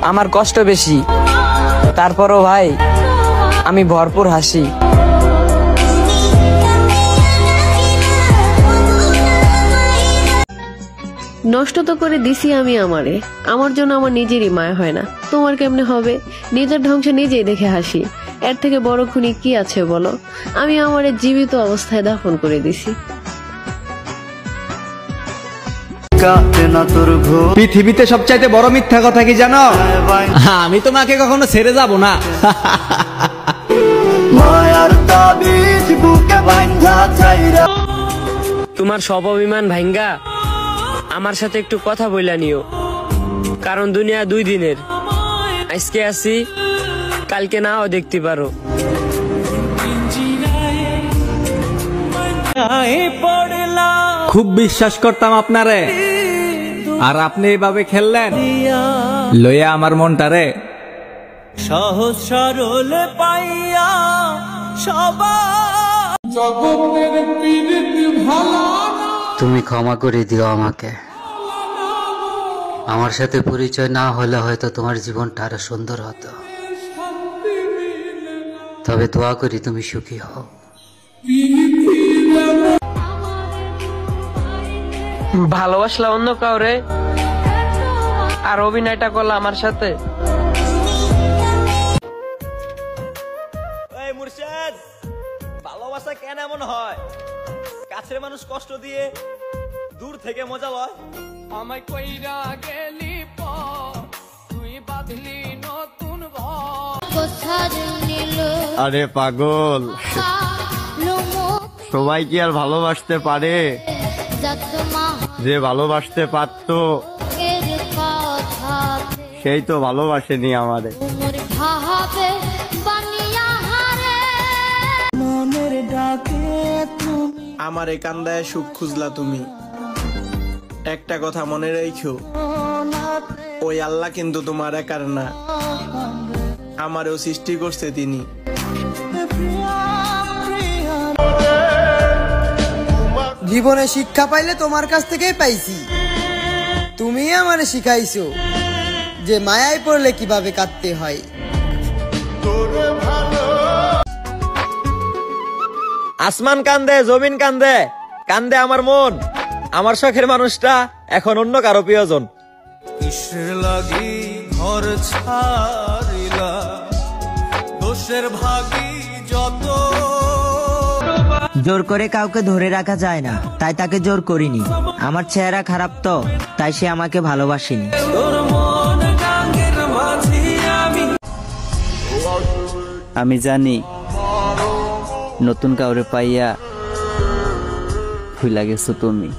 আমার কষ্ট বেশি, তারপরও ভাই আমি ভরপুর হাসি। নষ্ট তো করে দিছি আমি আমারে, আমার জন্য আমার নিজেরই মায়া হয় না। তোমার কেমনে হবে? নিজের ধ্বংস নিজেই দেখে হাসি। এর থেকে বড় খুনি কি আছে বলো? আমি আমারে জীবিত অবস্থায় দাফন করে দিছি। পৃথিবীতে সবচাইতে বড় মিথ্যা কথা কি জানো? আমি তোমাকে কখনো ছেড়ে যাব না। তোমার সব অভিমান ভাঙ্গা আমার সাথে একটু কথা বইলা নিও, কারণ দুনিয়া 2 দিনের। আজকে আসি, কালকে নাও দেখতে পারো। খুব বিশ্বাস করতাম আপনারে, আর আপনি এইভাবে খেললেন লইয়া আমার মনটারে। সহজ সরল পাইয়া তুমি ক্ষমা করে দিও আমাকে। আমার সাথে পরিচয় না হলে হয়তো তোমার জীবনটা আরো সুন্দর হতো, তবে দোয়া করি তুমি সুখী হও। ভালোবাসলা অন্য কাউরে আর অভিনয়টা করলা আমার সাথে। এই মুর্শিদ, ভালোবাসা কেন এমন হয়? কাছের মানুষ কষ্ট দিয়ে দূর থেকে মজা লয়। আমায় কইরা গেলি তুই বাঁধলি নতুন আরে পাগল, সবাই কি আর ভালোবাসতে পারে? যে ভালোবাসতে পারতো সেই তো ভালোবাসেনি আমারে। আমার এই কান্দায় সুখ খুঁজলা তুমি, একটা কথা মনে রেখো, ওই আল্লাহ কিন্তু তোমার একার না, আমারও সৃষ্টি করছে তিনি। জীবনে শিক্ষা পাইলে তোমার কাছ থেকেই পাইছি। তুমি আমারে শিখাইছো যে মায়ায় পড়লে কিভাবে কাঁদতে হয়। আসমান কান্দে, জমিন কান্দে, কান্দে আমার মন। আমার শখের মানুষটা এখন অন্য কারো প্রিয়জন। কিসের লাগি ঘর ছাড়িলা, দোষের ভাগী যত। জোর করে কাউকে ধরে রাখা যায় না, তাই তাকে জোর করিনি। আমার চেহারা খারাপ তো, তাই সে আমাকে ভালোবাসেনি। আমি জানি নতুন কাউরে পাইয়া ভুলা গেছো তুমি।